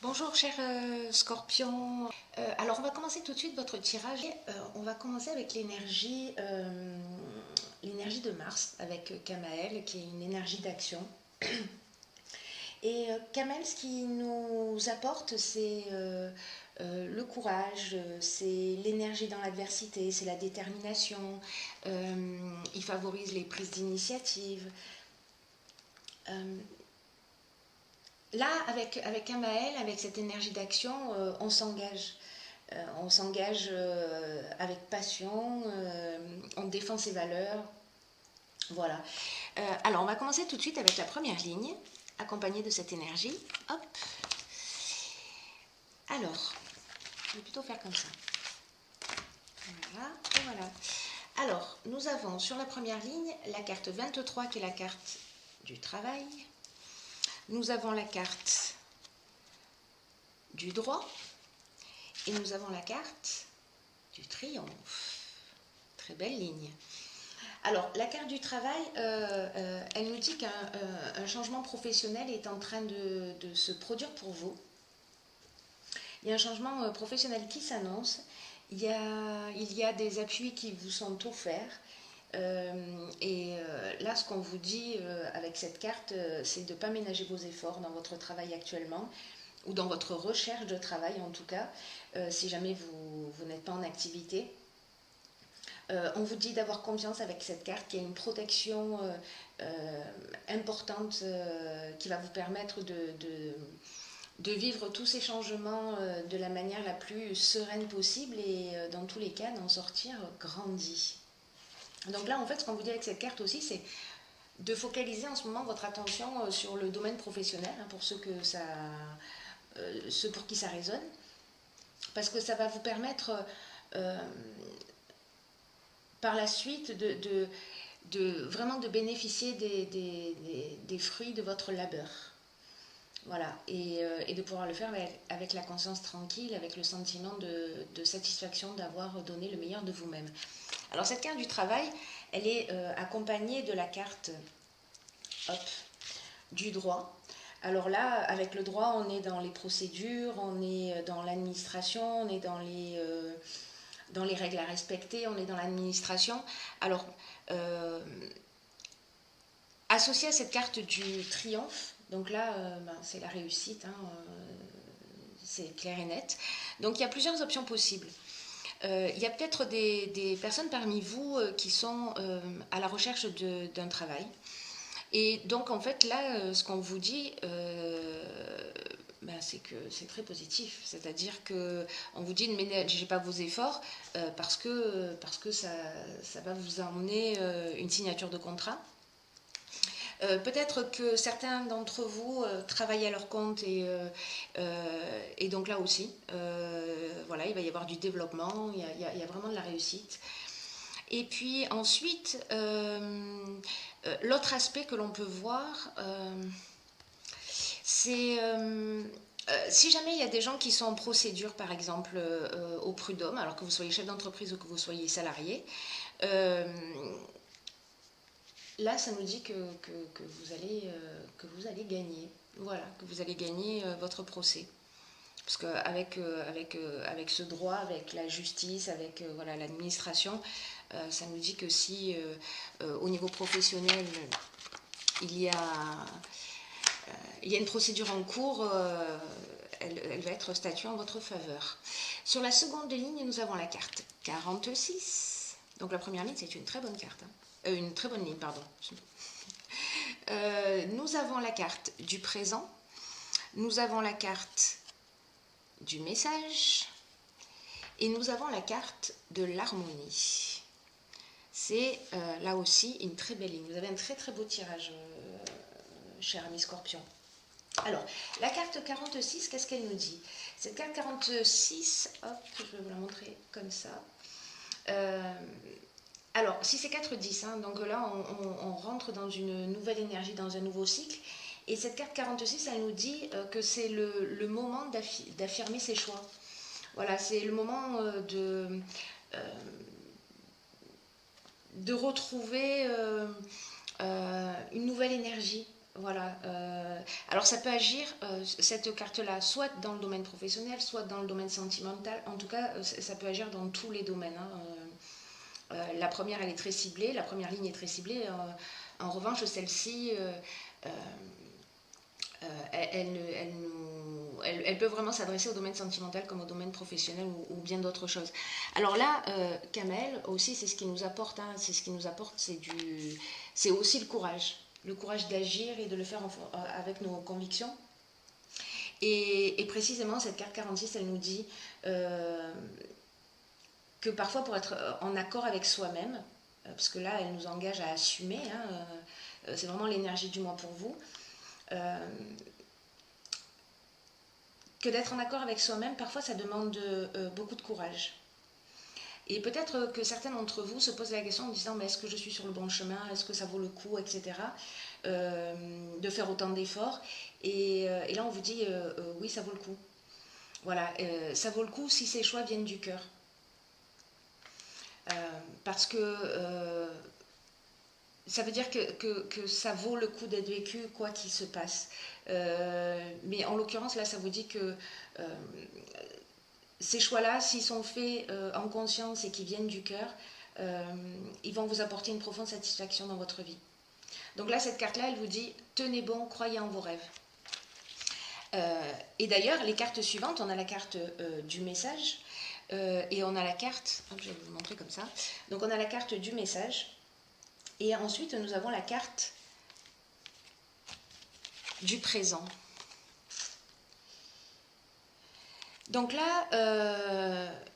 Bonjour cher Scorpion. Alors on va commencer tout de suite votre tirage. On va commencer avec l'énergie de Mars avec Kamael qui est une énergie d'action. Et Kamael, ce qui nous apporte, c'est le courage, c'est l'énergie dans l'adversité, c'est la détermination. Il favorise les prises d'initiative. Euh, Là, avec Amael, avec cette énergie d'action, on s'engage. On s'engage avec passion, on défend ses valeurs. Voilà. Alors, on va commencer tout de suite avec la première ligne, accompagnée de cette énergie. Hop. Alors, je vais plutôt faire comme ça. Voilà, et voilà. Alors, nous avons sur la première ligne la carte 23 qui est la carte du travail. Nous avons la carte du droit. Et nous avons la carte du triomphe. Très belle ligne. Alors, la carte du travail, elle nous dit qu'un changement professionnel est en train de se produire pour vous. Il y a un changement professionnel qui s'annonce. Il y a des appuis qui vous sont offerts. Là, ce qu'on vous dit avec cette carte, c'est de ne pas ménager vos efforts dans votre travail actuellement, ou dans votre recherche de travail en tout cas, si jamais vous n'êtes pas en activité. On vous dit d'avoir confiance avec cette carte, qui a une protection importante qui va vous permettre de vivre tous ces changements de la manière la plus sereine possible et dans tous les cas d'en sortir grandi. Donc là, en fait, ce qu'on vous dit avec cette carte aussi, c'est de focaliser en ce moment votre attention sur le domaine professionnel, hein, pour ceux pour qui ça résonne, parce que ça va vous permettre par la suite vraiment de bénéficier des fruits de votre labeur. Voilà, et de pouvoir le faire avec la conscience tranquille, avec le sentiment de satisfaction d'avoir donné le meilleur de vous-même. Alors cette carte du travail, elle est accompagnée de la carte du droit. Alors là, avec le droit, on est dans les procédures, on est dans l'administration, on est dans les règles à respecter, on est dans l'administration. Alors, associé à cette carte du triomphe, donc là, c'est la réussite, hein, c'est clair et net. Donc il y a plusieurs options possibles. Il y a peut-être des personnes parmi vous qui sont à la recherche d'un travail. Et donc en fait là, ce qu'on vous dit, c'est que c'est très positif. C'est-à-dire qu'on vous dit ne ménagez pas vos efforts parce que ça va vous emmener une signature de contrat. Peut-être que certains d'entre vous travaillent à leur compte et donc là aussi, voilà, il va y avoir du développement, il y a vraiment de la réussite. Et puis ensuite, l'autre aspect que l'on peut voir, c'est si jamais il y a des gens qui sont en procédure, par exemple, au prud'homme, alors que vous soyez chef d'entreprise ou que vous soyez salarié, là, ça nous dit que vous allez gagner. Voilà, que vous allez gagner votre procès. Parce qu'avec avec ce droit, avec la justice, avec voilà, l'administration, ça nous dit que si au niveau professionnel, il y a, une procédure en cours, elle va être statuée en votre faveur. Sur la seconde ligne, nous avons la carte 46. Donc la première ligne, c'est une très bonne carte. Une très bonne ligne, pardon. Nous avons la carte du présent. Nous avons la carte du message. Et nous avons la carte de l'harmonie. C'est là aussi une très belle ligne. Vous avez un très très beau tirage, cher ami Scorpion. Alors, la carte 46, qu'est-ce qu'elle nous dit? Cette carte 46, hop, je vais vous la montrer comme ça. Alors, si c'est 4-10, hein, donc là, on rentre dans une nouvelle énergie, dans un nouveau cycle. Et cette carte 46, elle nous dit que c'est le moment d'affirmer ses choix. Voilà, c'est le moment de retrouver une nouvelle énergie. Voilà. Alors ça peut agir, cette carte-là, soit dans le domaine professionnel, soit dans le domaine sentimental. En tout cas, ça peut agir dans tous les domaines, hein. La première, elle est très ciblée, la première ligne est très ciblée. En revanche, celle-ci, elle peut vraiment s'adresser au domaine sentimental comme au domaine professionnel ou bien d'autres choses. Alors là, Kamel aussi, c'est ce qui nous apporte, hein, c'est ce qui nous apporte, c'est aussi le courage d'agir et de le faire avec nos convictions. Et précisément, cette carte 46, elle nous dit que parfois, pour être en accord avec soi-même, parce que là, elle nous engage à assumer, hein, c'est vraiment l'énergie du moi pour vous, que d'être en accord avec soi-même, parfois ça demande beaucoup de courage. Et peut-être que certains d'entre vous se posent la question en disant mais est-ce que je suis sur le bon chemin, est-ce que ça vaut le coup, etc. De faire autant d'efforts. Et là on vous dit oui, ça vaut le coup. Voilà, ça vaut le coup si ces choix viennent du cœur. Parce que ça veut dire que ça vaut le coup d'être vécu quoi qu'il se passe. Mais en l'occurrence, là, ça vous dit que ces choix-là, s'ils sont faits en conscience et qui viennent du cœur, ils vont vous apporter une profonde satisfaction dans votre vie. Donc là, cette carte-là, elle vous dit « Tenez bon, croyez en vos rêves ». Et d'ailleurs, les cartes suivantes, on a la carte du message et on a la carte, je vais vous montrer comme ça. Donc on a la carte du message et ensuite nous avons la carte du présent. Donc là,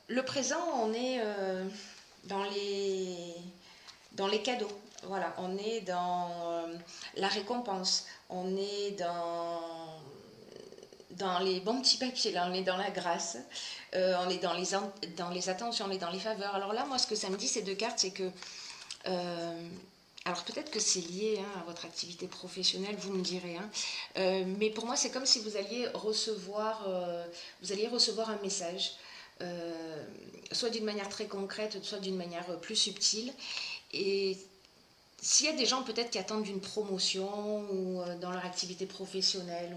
le présent, on est dans les cadeaux. Voilà, on est dans la récompense, on est dans les bons petits papiers, là, on est dans la grâce, on est dans les attentions, on est dans les faveurs. Alors là, moi, ce que ça me dit, ces deux cartes, c'est que alors peut-être que c'est lié hein, à votre activité professionnelle, vous me direz. Hein. Mais pour moi, c'est comme si vous alliez recevoir un message, soit d'une manière très concrète, soit d'une manière plus subtile. Et s'il y a des gens peut-être qui attendent une promotion ou dans leur activité professionnelle,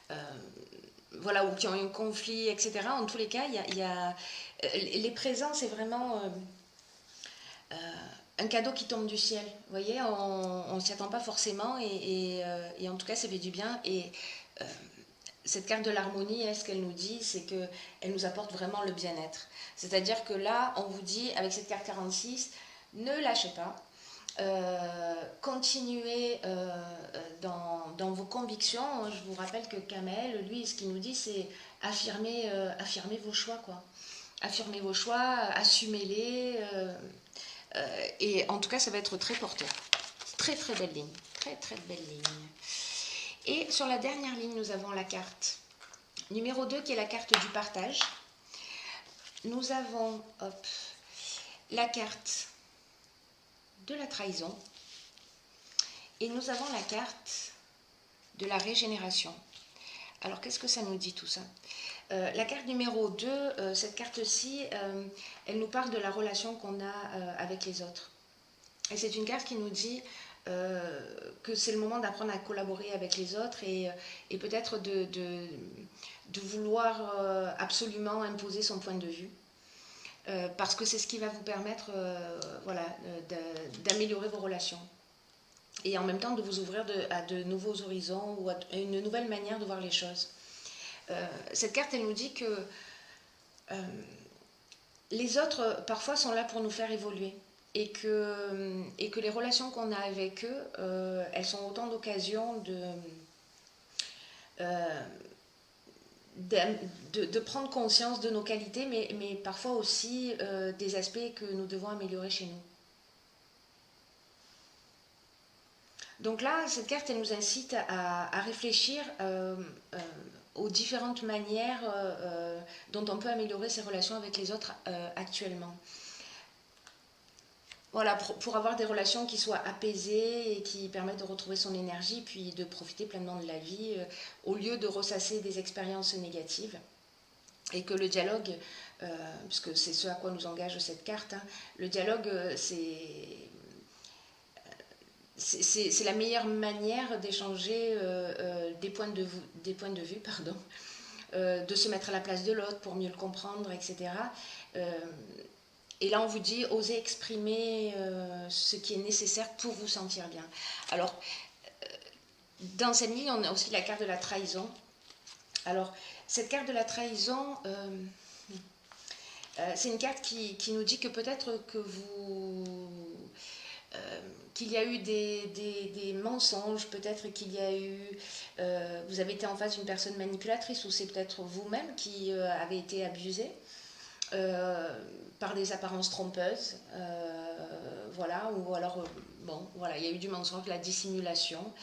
ou, voilà, ou qui ont eu un conflit, etc. En tous les cas, les présents, c'est vraiment un cadeau qui tombe du ciel. Vous voyez, on ne s'y attend pas forcément et en tout cas, ça fait du bien. Et cette carte de l'harmonie, ce qu'elle nous dit, c'est qu'elle nous apporte vraiment le bien-être. C'est-à-dire que là, on vous dit, avec cette carte 46, ne lâchez pas. Continuez dans vos convictions. Je vous rappelle que Kamel, lui, ce qu'il nous dit, c'est affirmer vos choix, quoi. Affirmez vos choix, assumez-les. Et en tout cas, ça va être très porteur. Très très belle ligne. Très très belle ligne. Et sur la dernière ligne, nous avons la carte numéro 2 qui est la carte du partage. Nous avons la carte de la trahison. Et nous avons la carte de la régénération. Alors, qu'est-ce que ça nous dit tout ça ? La carte numéro 2, cette carte-ci, elle nous parle de la relation qu'on a avec les autres. Et c'est une carte qui nous dit que c'est le moment d'apprendre à collaborer avec les autres et peut-être de vouloir absolument imposer son point de vue. Parce que c'est ce qui va vous permettre voilà, d'améliorer vos relations. Et en même temps de vous ouvrir à de nouveaux horizons ou à une nouvelle manière de voir les choses. Cette carte, elle nous dit que les autres, parfois, sont là pour nous faire évoluer. Et que les relations qu'on a avec eux, elles sont autant d'occasions de prendre conscience de nos qualités, mais parfois aussi des aspects que nous devons améliorer chez nous. Donc là, cette carte, elle nous incite à réfléchir aux différentes manières dont on peut améliorer ses relations avec les autres actuellement. Voilà, pour avoir des relations qui soient apaisées et qui permettent de retrouver son énergie, puis de profiter pleinement de la vie, au lieu de ressasser des expériences négatives. Et que le dialogue, puisque c'est ce à quoi nous engage cette carte, hein, le dialogue, c'est la meilleure manière d'échanger des points de vue, pardon, de se mettre à la place de l'autre pour mieux le comprendre, etc. Euh, et là, on vous dit, osez exprimer ce qui est nécessaire pour vous sentir bien. Alors, dans cette ligne, on a aussi la carte de la trahison. Alors, cette carte de la trahison, c'est une carte qui nous dit que peut-être que qu'il y a eu des mensonges, peut-être qu'il y a eu, vous avez été en face d'une personne manipulatrice, ou c'est peut-être vous-même qui avez été abusé par des apparences trompeuses, voilà, ou alors, bon, voilà, il y a eu du mensonge, de la dissimulation.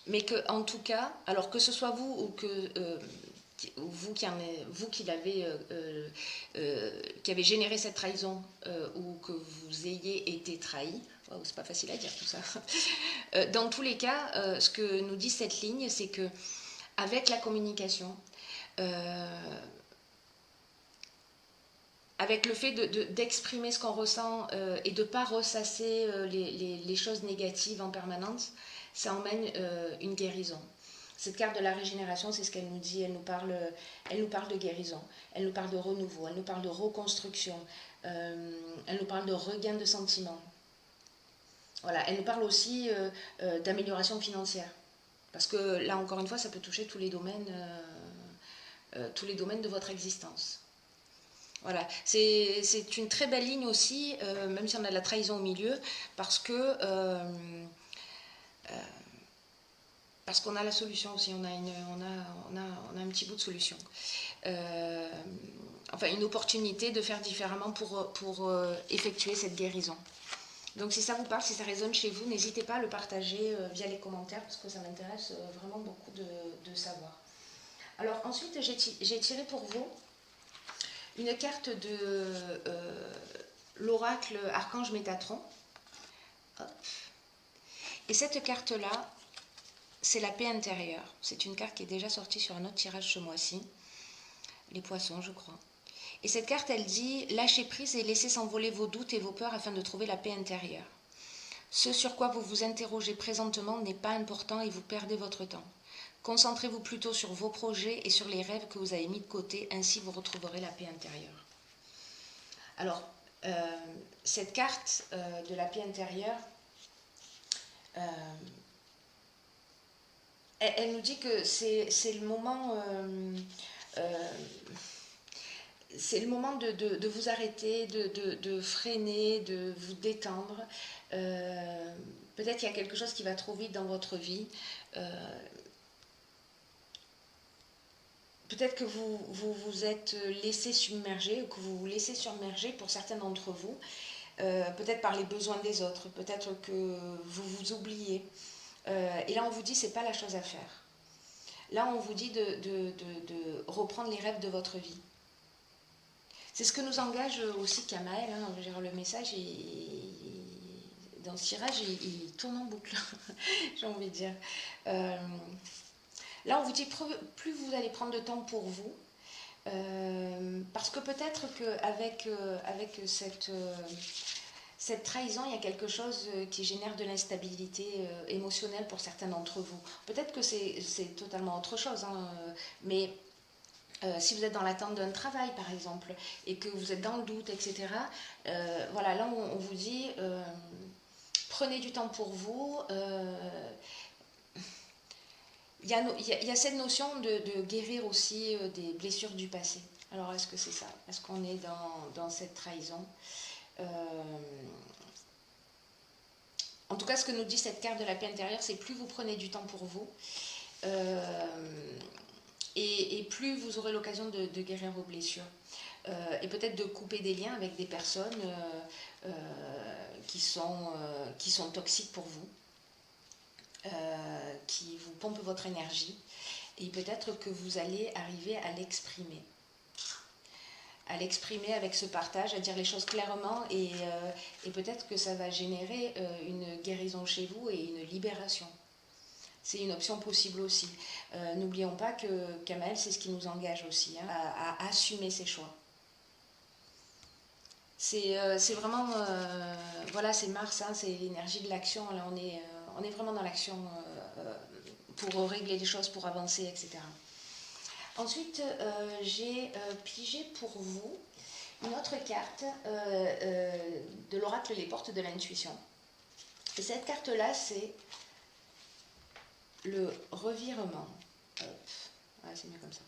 Mais que, en tout cas, alors que ce soit vous ou que vous qui l'avez qui avez généré cette trahison ou que vous ayez été trahi, oh, c'est pas facile à dire tout ça. Dans tous les cas, ce que nous dit cette ligne, c'est que avec la communication, avec le fait d'exprimer ce qu'on ressent et de ne pas ressasser les choses négatives en permanence, ça emmène une guérison. Cette carte de la régénération, c'est ce qu'elle nous dit, elle nous parle de guérison, elle nous parle de renouveau, elle nous parle de reconstruction, elle nous parle de regain de sentiments. Voilà, elle nous parle aussi d'amélioration financière. Parce que là, encore une fois, ça peut toucher tous les domaines de votre existence. Voilà, c'est une très belle ligne aussi, même si on a de la trahison au milieu, parce qu'on a la solution aussi, on a un petit bout de solution. Enfin, une opportunité de faire différemment pour effectuer cette guérison. Donc si ça vous parle, si ça résonne chez vous, n'hésitez pas à le partager via les commentaires, parce que ça m'intéresse vraiment beaucoup de savoir. Alors ensuite, j'ai tiré pour vous une carte de l'oracle Archange Métatron. Hop. Et cette carte-là, c'est la paix intérieure. C'est une carte qui est déjà sortie sur un autre tirage ce mois-ci. Les poissons, je crois. Et cette carte, elle dit « Lâchez prise et laissez s'envoler vos doutes et vos peurs afin de trouver la paix intérieure. Ce sur quoi vous vous interrogez présentement n'est pas important et vous perdez votre temps. Concentrez-vous plutôt sur vos projets et sur les rêves que vous avez mis de côté, ainsi vous retrouverez la paix intérieure. » Alors, cette carte de la paix intérieure, elle nous dit que c'est le moment, de vous arrêter, de freiner, de vous détendre. Peut-être qu'il y a quelque chose qui va trop vite dans votre vie. Peut-être que vous vous êtes laissé submerger, ou que vous vous laissez submerger pour certains d'entre vous, peut-être par les besoins des autres, peut-être que vous vous oubliez. Et là, on vous dit, c'est pas la chose à faire. Là, on vous dit de reprendre les rêves de votre vie. C'est ce que nous engage aussi Kamael, hein, le message, dans ce tirage, il tourne en boucle, j'ai envie de dire. Là, on vous dit, plus vous allez prendre de temps pour vous, parce que peut-être qu'avec cette trahison, il y a quelque chose qui génère de l'instabilité émotionnelle pour certains d'entre vous. Peut-être que c'est totalement autre chose, hein, mais si vous êtes dans l'attente d'un travail, par exemple, et que vous êtes dans le doute, etc., voilà, là, on vous dit, prenez du temps pour vous. Il y a cette notion de guérir aussi des blessures du passé. Alors, est-ce que c'est ça? Est-ce qu'on est dans cette trahison? En tout cas, ce que nous dit cette carte de la paix intérieure, c'est plus vous prenez du temps pour vous, et plus vous aurez l'occasion de guérir vos blessures. Et peut-être de couper des liens avec des personnes qui sont toxiques pour vous, qui vous pompent votre énergie, et peut-être que vous allez arriver à l'exprimer avec ce partage, à dire les choses clairement, et peut-être que ça va générer une guérison chez vous et une libération. C'est une option possible aussi. N'oublions pas que Kamael, c'est ce qui nous engage aussi, hein, à assumer ses choix. C'est vraiment, voilà, c'est Mars, hein, c'est l'énergie de l'action. Là, on est vraiment dans l'action pour régler les choses, pour avancer, etc. Ensuite, j'ai pigé pour vous une autre carte de l'oracle Les Portes de l'Intuition. Et cette carte-là, c'est le revirement. Hop. Ouais, c'est mieux comme ça.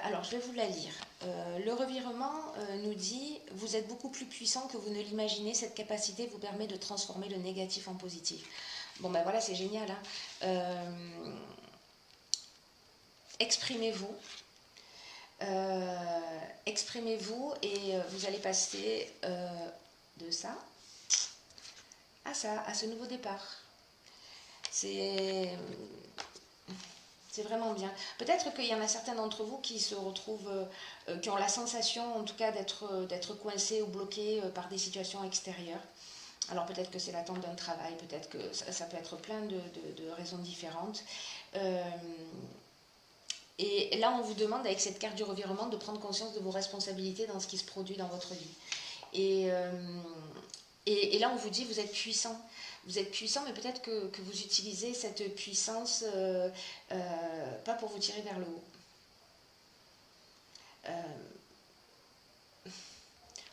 Alors, je vais vous la lire. Le revirement nous dit « Vous êtes beaucoup plus puissant que vous ne l'imaginez. Cette capacité vous permet de transformer le négatif en positif. » Bon, ben voilà, c'est génial. Hein. Exprimez-vous. Exprimez-vous et vous allez passer de ça à ça, à ce nouveau départ. C'est vraiment bien. Peut-être qu'il y en a certains d'entre vous qui se retrouvent, qui ont la sensation en tout cas d'être coincés ou bloqués par des situations extérieures. Alors peut-être que c'est l'attente d'un travail, peut-être que ça peut être plein de raisons différentes. Et là, on vous demande, avec cette carte du revirement, de prendre conscience de vos responsabilités dans ce qui se produit dans votre vie. Et là, on vous dit, vous êtes puissant. Vous êtes puissant, mais peut-être que vous utilisez cette puissance pas pour vous tirer vers le haut.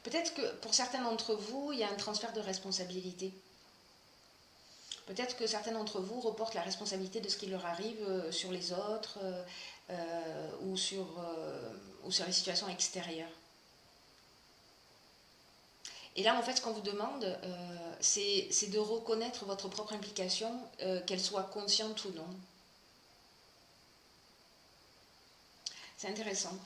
Peut-être que pour certains d'entre vous, il y a un transfert de responsabilité. Peut-être que certains d'entre vous reportent la responsabilité de ce qui leur arrive sur les autres ou sur les situations extérieures. Et là, en fait, ce qu'on vous demande, c'est de reconnaître votre propre implication, qu'elle soit consciente ou non. C'est intéressant.